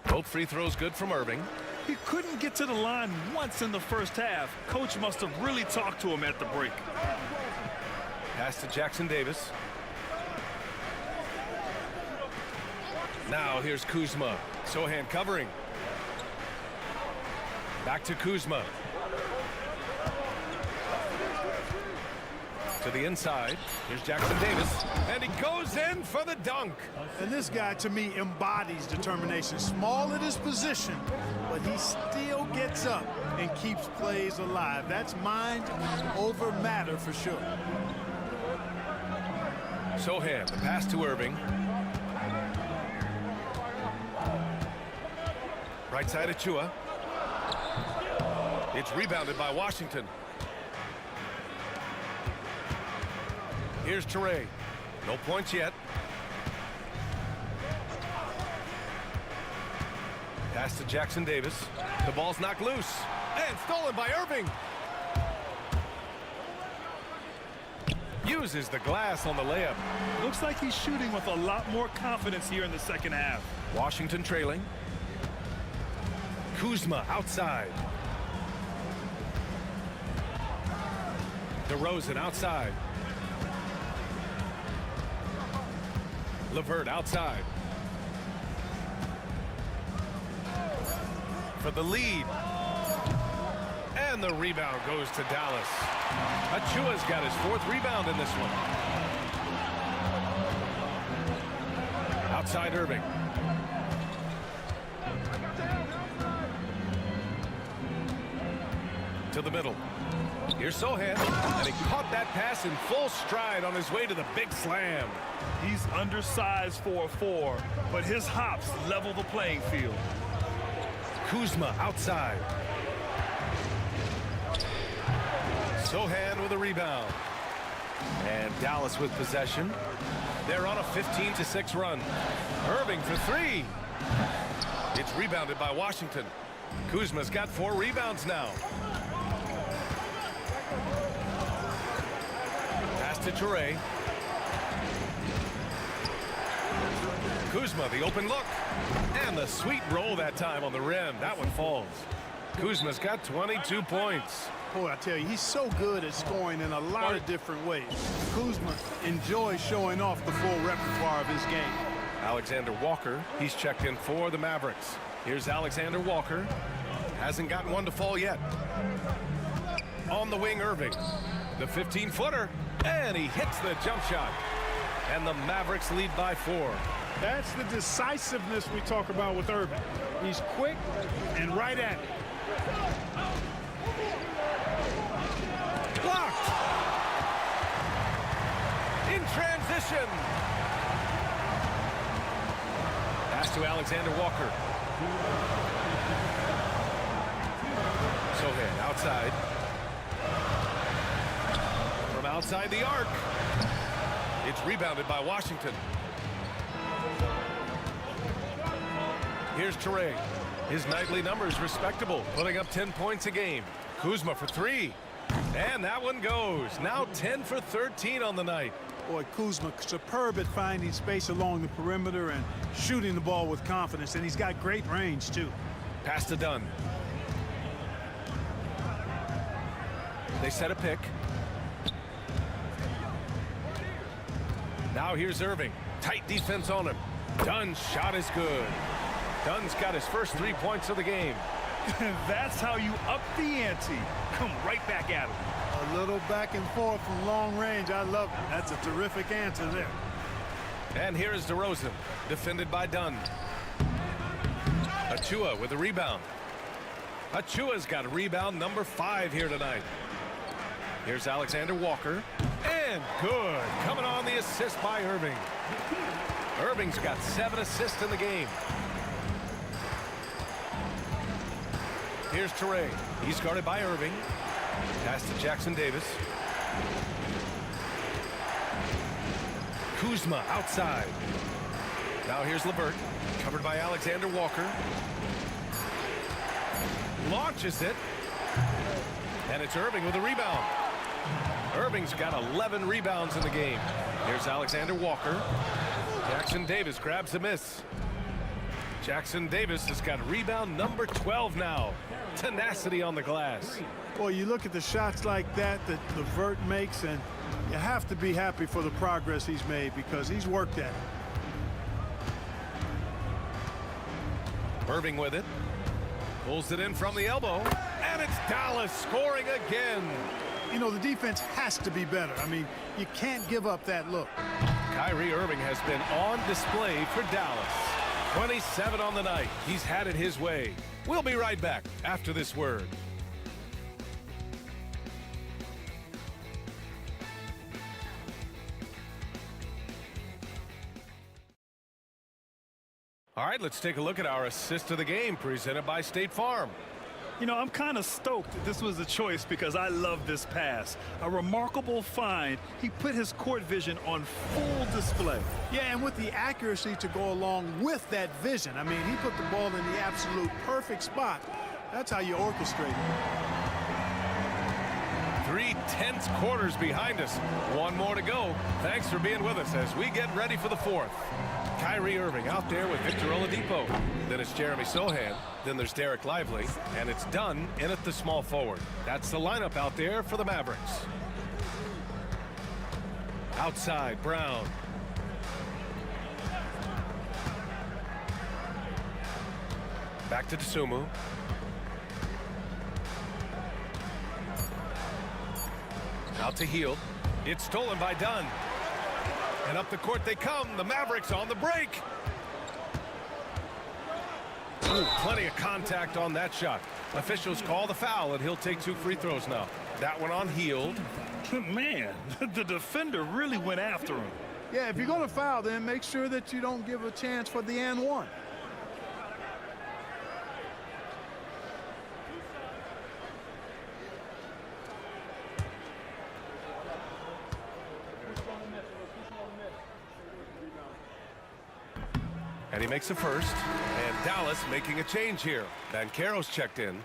Both free throws good from Irving. He couldn't get to the line once in the first half. Coach must have really talked to him at the break. Pass to Jackson Davis. Now here's Kuzma. Sohan covering. Back to Kuzma. To To the inside. Here's Jackson Davis. And he goes in for the dunk. And this guy, to me, embodies determination. Small at his position, but he still gets up and keeps plays alive. That's mind over matter for sure. Sohan, the pass to Irving. Right side of Chua. It's rebounded by Washington. Here's Teray. No points yet. Pass to Jackson Davis. The ball's knocked loose. And stolen by Irving. Uses the glass on the layup. Looks like he's shooting with a lot more confidence here in the second half. Washington trailing. Kuzma outside. DeRozan outside. LeVert outside. For the lead. And the rebound goes to Dallas. Achua's got his 4th rebound in this one. Outside Irving. To the middle. Here's Sohan. And he caught that pass in full stride on his way to the big slam. He's undersized for a 4, but his hops level the playing field. Kuzma outside. Sohan with a rebound. And Dallas with possession. They're on a 15-6 run. Irving for 3. It's rebounded by Washington. Kuzma's got 4 rebounds now. Pass to Teray. Kuzma, the open look. And the sweet roll that time on the rim. That one falls. Kuzma's got 22 points. Boy, I tell you, he's so good at scoring in a lot of different ways. Kuzma enjoys showing off the full repertoire of his game. Alexander Walker, he's checked in for the Mavericks. Here's Alexander Walker. Hasn't gotten one to fall yet. On the wing, Irving. The 15-footer. And he hits the jump shot. And the Mavericks lead by 4. That's the decisiveness we talk about with Irving. He's quick and right at it. Blocked. In transition. Pass to Alexander Walker. Sohan outside. From outside the arc. It's rebounded by Washington. Here's Teray. His nightly numbers respectable, putting up 10 points a game. Kuzma for 3. And that one goes. Now 10 for 13 on the night. Boy, Kuzma, superb at finding space along the perimeter and shooting the ball with confidence. And he's got great range, too. Pass to Dunn. They set a pick. Now here's Irving. Tight defense on him. Dunn's shot is good. Dunn's got his first 3 points of the game. That's how you up the ante. Come right back at him. A little back and forth from long range. I love it. That's a terrific answer there. And here is DeRozan, defended by Dunn. Achua with a rebound. Achua's got rebound number 5 here tonight. Here's Alexander Walker. And good. Coming on the assist by Irving. Irving's got 7 assists in the game. Here's Teray. He's guarded by Irving. Pass to Jackson Davis. Kuzma outside. Now here's LeVert. Covered by Alexander Walker. Launches it. And it's Irving with a rebound. Irving's got 11 rebounds in the game. Here's Alexander Walker. Jackson Davis grabs the miss. Jackson Davis has got rebound number 12 now. Tenacity on the glass. Boy, you look at the shots like that LeVert makes, and you have to be happy for the progress he's made because he's worked at it. Irving with it. Pulls it in from the elbow. And it's Dallas scoring again. you know, the defense has to be better. I mean, you can't give up that look. Kyrie Irving has been on display for Dallas. 27 on the night. He's had it his way. We'll be right back after this word. All right, let's take a look at our assist of the game presented by State Farm. You know, I'm kind of stoked that this was a choice because I love this pass. A remarkable find. He put his court vision on full display. Yeah, and with the accuracy to go along with that vision. I mean, he put the ball in the absolute perfect spot. That's how you orchestrate it. 3 tense quarters behind us. One more to go. Thanks for being with us as we get ready for the fourth. Kyrie Irving out there with Victor Oladipo. Then it's Jeremy Sohan. Then there's Derek Lively. And it's Dunn in at the small forward. That's the lineup out there for the Mavericks. Outside, Brown. Back to Dosunmu. Out to Hield. It's stolen by Dunn. And up the court they come. The Mavericks on the break. Ooh, plenty of contact on that shot. Officials call the foul, and he'll take 2 free throws now. That one on Hield. Man, the defender really went after him. Yeah, if you're going to foul, then make sure that you don't give a chance for the and one. And he makes the first. And Dallas making a change here. Banchero's checked in.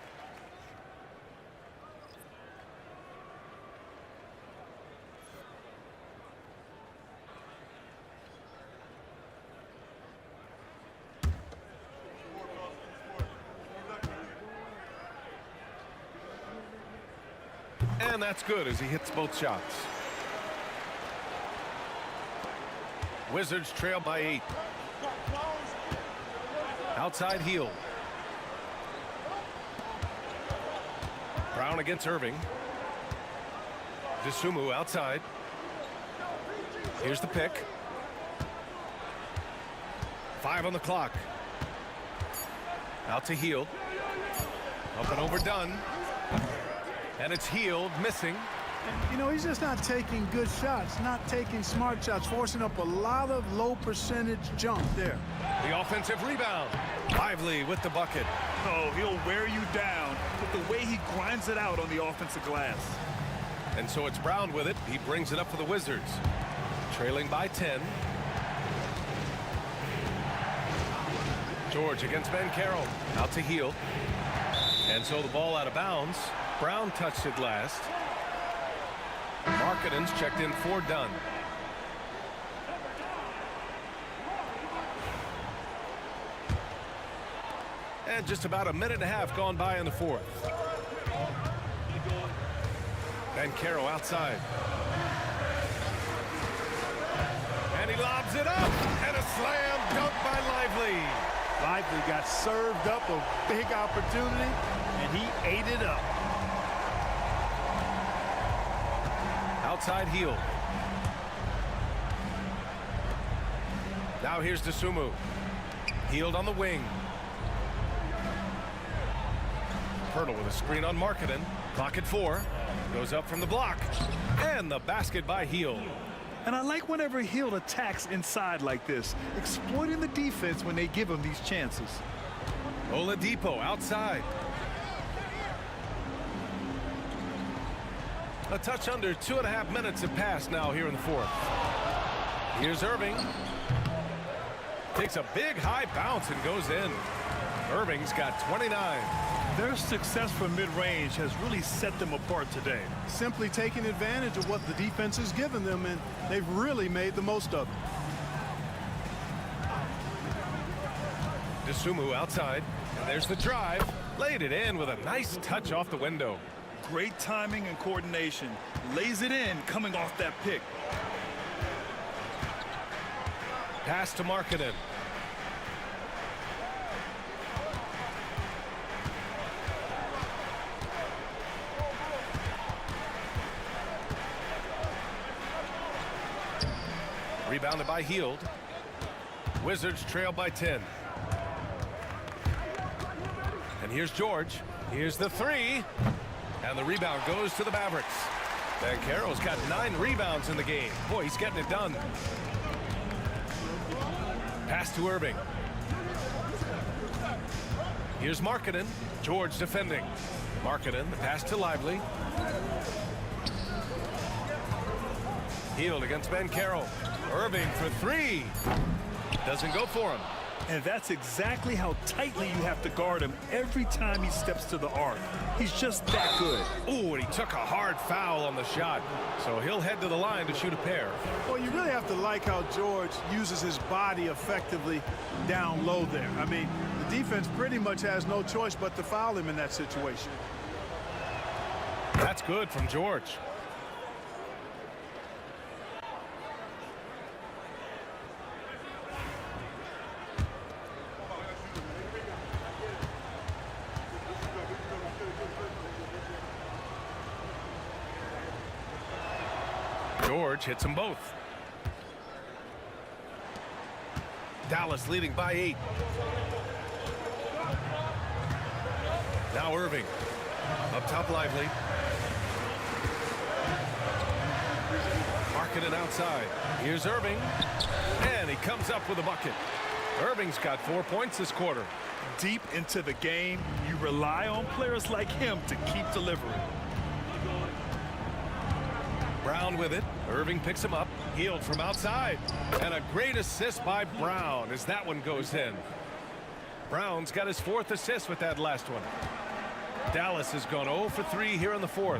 And that's good as he hits both shots. Wizards trail by 8. Outside Hield. Brown against Irving. Dosunmu outside. Here's the pick. 5 on the clock. Out to Hield. Up and over Dunn. And it's Hield missing. You know, he's just not taking good shots, not taking smart shots, forcing up a lot of low percentage jump there. The offensive rebound. Lively with the bucket. Oh, he'll wear you down with the way he grinds it out on the offensive glass. And so it's Brown with it. He brings it up for the Wizards. Trailing by 10. George against Banchero. Out to Hield. And so the ball out of bounds. Brown touched it last. Markkanen's checked in for Dunn. And just about a minute and a half gone by in the fourth. Banchero outside. And he lobs it up. And a slam dunk by Lively. Lively got served up a big opportunity, and he ate it up. Outside Hield. Now here's Dosunmu. Hield on the wing. Pirtle with a screen on Markkanen. Clock at 4. Goes up from the block. And the basket by Hield. And I like whenever Hield attacks inside like this, exploiting the defense when they give him these chances. Oladipo outside. A touch under 2.5 minutes have passed now here in the fourth. Here's Irving. Takes a big high bounce and goes in. Irving's got 29. Their success from mid-range has really set them apart today. Simply taking advantage of what the defense has given them, and they've really made the most of it. Dosunmu outside. And there's the drive. Laid it in with a nice touch off the window. Great timing and coordination. Lays it in coming off that pick. Pass to Markkanen. Rebounded by Hield. Wizards trail by 10. And here's George. Here's the three. And the rebound goes to the Mavericks. Banchero's got 9 rebounds in the game. Boy, he's getting it done. Pass to Irving. Here's Markkanen. George defending. Markkanen, the pass to Lively. Hield against Banchero. Irving for 3. Doesn't go for him. And that's exactly how tightly you have to guard him every time he steps to the arc. He's just that good. Ooh, and he took a hard foul on the shot. So he'll head to the line to shoot a pair. Well, you really have to like how George uses his body effectively down low there. I mean, the defense pretty much has no choice but to foul him in that situation. That's good from George. George hits them both. Dallas leading by 8. Now Irving. Up top Lively. Markkanen outside. Here's Irving. And he comes up with a bucket. Irving's got 4 points this quarter. Deep into the game, you rely on players like him to keep delivering. Brown with it. Irving picks him up. Hield from outside. And a great assist by Brown as that one goes in. Brown's got his 4th assist with that last one. Dallas has gone 0 for 3 here in the 4th.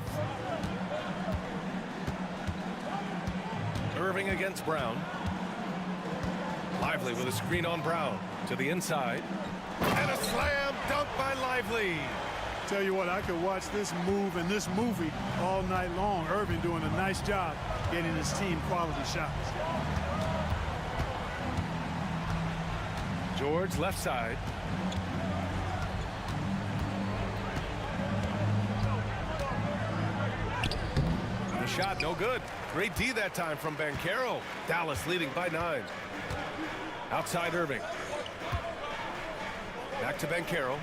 Irving against Brown. Lively with a screen on Brown. To the inside. And a slam dunk by Lively. Tell you what, I could watch this move and this movie all night long. Irving doing a nice job getting his team quality shots. George left side. The shot no good. Great D that time from Banchero. Dallas leading by 9. Outside Irving. Back to Banchero.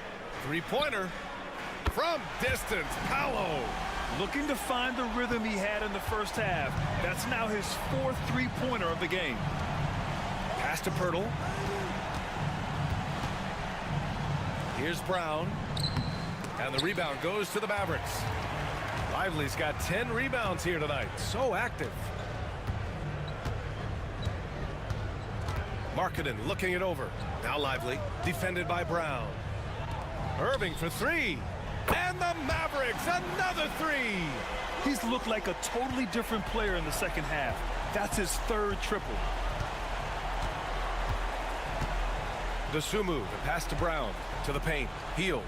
3-pointer. From distance, Paolo. Looking to find the rhythm he had in the first half. That's now his 4th 3-pointer of the game. Pass to Pirtle. Here's Brown. And the rebound goes to the Mavericks. Lively's got 10 rebounds here tonight. So active. Markkanen looking it over. Now Lively. Defended by Brown. Irving for 3. And the Mavericks, another 3. He's looked like a totally different player in the second half. That's his 3rd triple. Dosunmu, the pass to Brown, to the paint, Hield.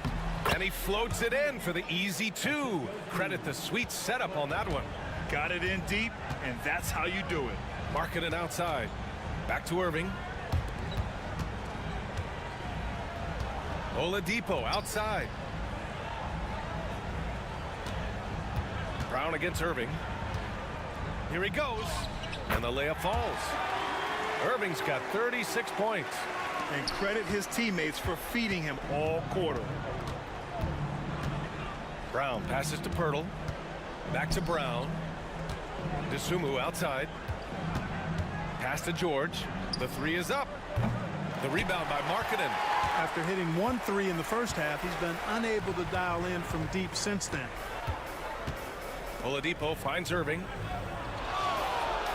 And he floats it in for the easy 2. Credit the sweet setup on that one. Got it in deep, and that's how you do it. Markkanen outside. Back to Irving. Oladipo outside. Brown against Irving. Here he goes. And the layup falls. Irving's got 36 points. And credit his teammates for feeding him all quarter. Brown passes to Pirtle. Back to Brown. Dosunmu outside. Pass to George. The 3 is up. The rebound by Markkanen. After hitting 1 3 in the first half, he's been unable to dial in from deep since then. Oladipo finds Irving.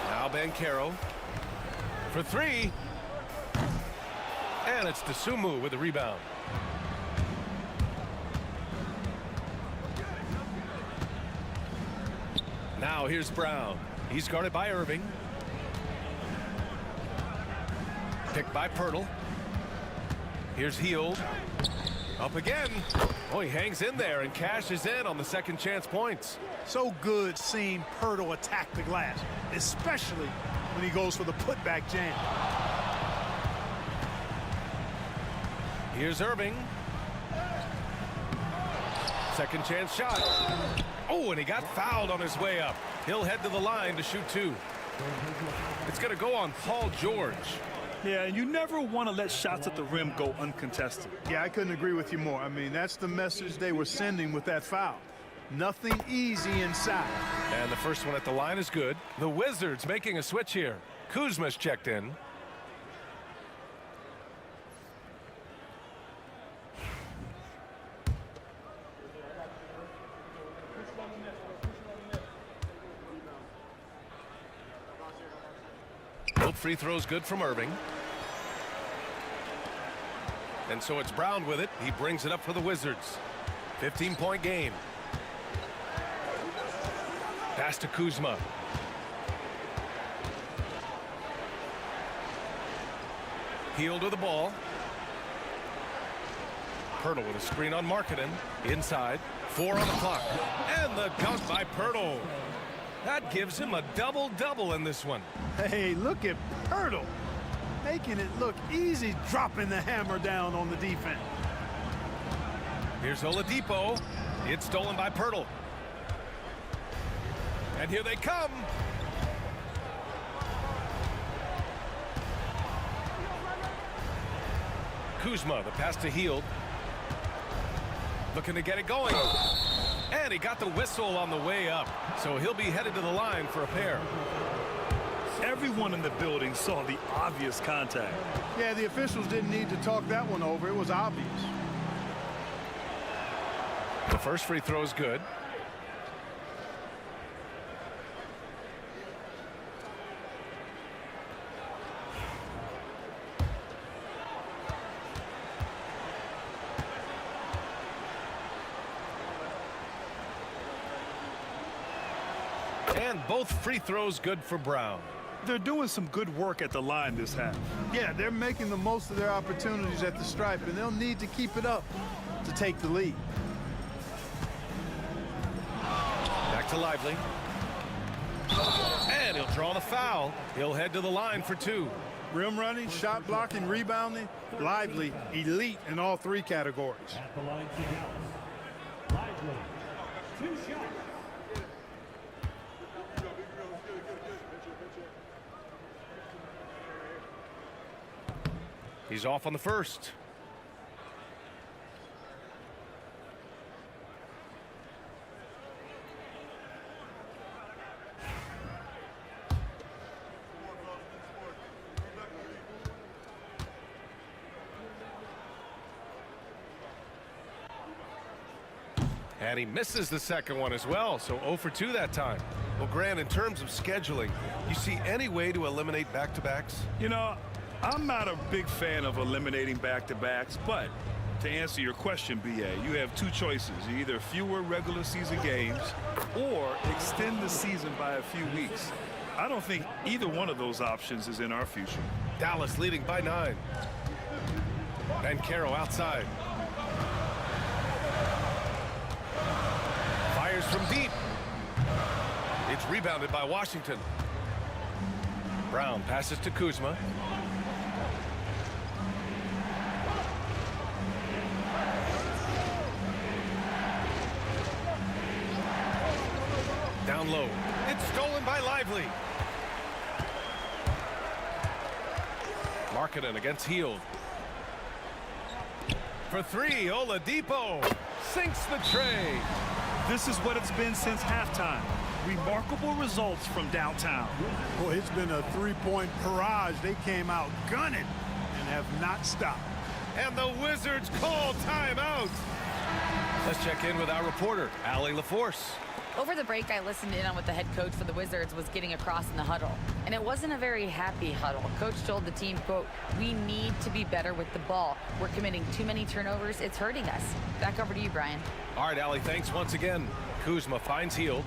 Now Banchero for 3. And it's Dosunmu with the rebound. Now here's Brown. He's guarded by Irving. Picked by Pirtle. Here's Hield. Up again. Oh, he hangs in there and cashes in on the second chance points. So good seeing Pirtle attack the glass, especially when he goes for the putback jam. Here's Irving. Second chance shot. Oh, and he got fouled on his way up. He'll head to the line to shoot 2. It's going to go on Paul George. Yeah, and you never want to let shots at the rim go uncontested. Yeah, I couldn't agree with you more. I mean, that's the message they were sending with that foul. Nothing easy inside. And the first one at the line is good. The Wizards making a switch here. Kuzma's checked in. Both free throws good from Irving. And so it's Brown with it. He brings it up for the Wizards. 15-point game. Pass to Kuzma. Hield with the ball. Pirtle with a screen on Markkanen. Inside. 4 on the clock. And the dunk by Pirtle. That gives him a double-double in this one. Hey, look at Pirtle. Making it look easy, dropping the hammer down on the defense. Here's Oladipo. It's stolen by Pirtle. And here they come. Kuzma, the pass to Hield. Looking to get it going. And he got the whistle on the way up. So he'll be headed to the line for a pair. Everyone in the building saw the obvious contact. Yeah, the officials didn't need to talk that one over. It was obvious. The first free throw is good. And both free throws good for Brown. They're doing some good work at the line this half. Yeah, they're making the most of their opportunities at the stripe, and they'll need to keep it up to take the lead. Back to Lively. And he'll draw the foul. He'll head to the line for 2. Rim running, shot blocking, rebounding, Lively, elite in all 3 categories. At the line to Dallas. Lively. 2 shots. He's off on the first. And he misses the second one as well, so 0 for 2 that time. Well, Grant, in terms of scheduling, you see any way to eliminate back-to-backs? You know, I'm not a big fan of eliminating back-to-backs, but to answer your question, BA, you have 2 choices. Either fewer regular season games or extend the season by a few weeks. I don't think either one of those options is in our future. Dallas leading by 9. Banchero outside. Fires from deep. It's rebounded by Washington. Brown passes to Kuzma. Down low. It's stolen by Lively. Markkanen against Hield. For 3, Oladipo sinks the tray. This is what it's been since halftime. Remarkable results from downtown. Boy, it's been a 3-point barrage. They came out gunning and have not stopped. And the Wizards call timeout. Let's check in with our reporter, Allie LaForce. Over the break, I listened in on what the head coach for the Wizards was getting across in the huddle. And it wasn't a very happy huddle. Coach told the team, quote, "We need to be better with the ball. We're committing too many turnovers. It's hurting us." Back over to you, Brian. All right, Allie, thanks once again. Kuzma finds Hield.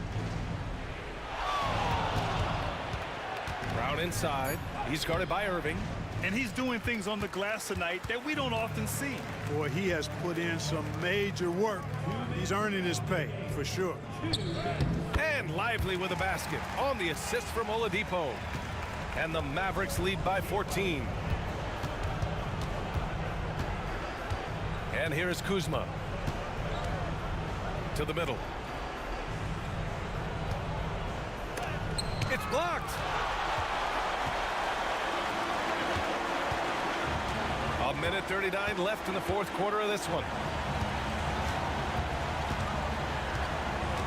Brown inside. He's guarded by Irving. And he's doing things on the glass tonight that we don't often see. Boy, he has put in some major work. He's earning his pay, for sure. And Lively with a basket on the assist from Oladipo. And the Mavericks lead by 14. And here is Kuzma. To the middle. It's blocked. minute 39 left in the fourth quarter of this one.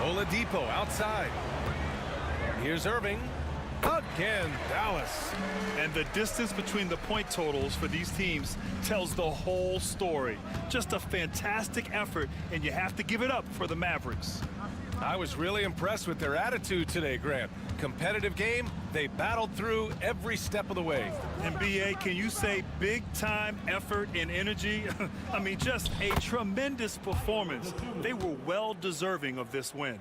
Oladipo outside. Here's Irving. Again, Dallas. And the distance between the point totals for these teams tells the whole story. Just a fantastic effort, and you have to give it up for the Mavericks. I was really impressed with their attitude today, Grant. Competitive game, they battled through every step of the way. And BA, can you say big time effort and energy? I mean, just a tremendous performance. They were well deserving of this win.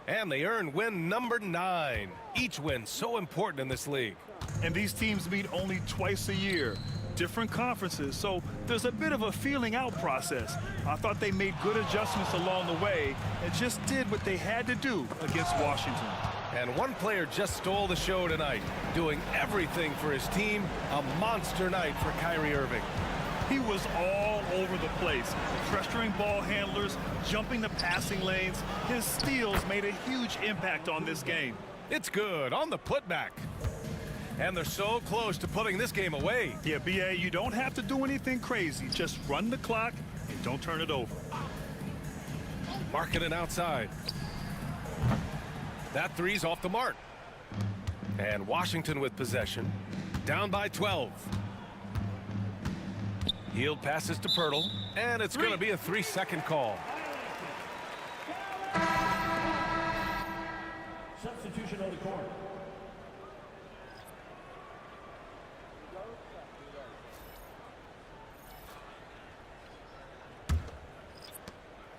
And they earned win number 9. Each win so important in this league. And these teams meet only twice a year. Different conferences, so there's a bit of a feeling out process. I thought they made good adjustments along the way and just did what they had to do against Washington. And one player just stole the show tonight, doing everything for his team. A monster night for Kyrie Irving. He was all over the place, pressuring ball handlers, jumping the passing lanes. His steals made a huge impact on this game. It's good on the putback. And they're so close to putting this game away. Yeah, BA, you don't have to do anything crazy. Just run the clock and don't turn it over. Marking it outside. That three's off the mark. And Washington with possession. Down by 12. Hield passes to Pirtle, and it's going to be a 3-second call. Substitution on the court.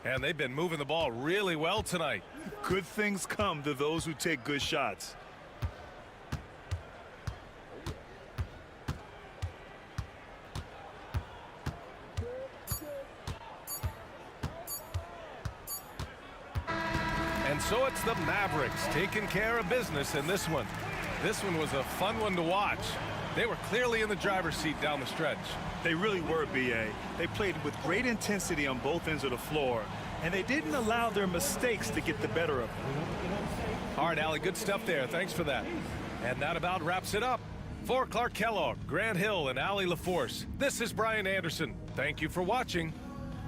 And they've been moving the ball really well tonight. Good things come to those who take good shots. And so it's the Mavericks taking care of business in this one. This one was a fun one to watch. They were clearly in the driver's seat down the stretch. They really were, BA. They played with great intensity on both ends of the floor, and they didn't allow their mistakes to get the better of them. All right, Allie, good stuff there. Thanks for that. And that about wraps it up. For Clark Kellogg, Grant Hill, and Allie LaForce, this is Brian Anderson. Thank you for watching.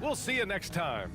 We'll see you next time.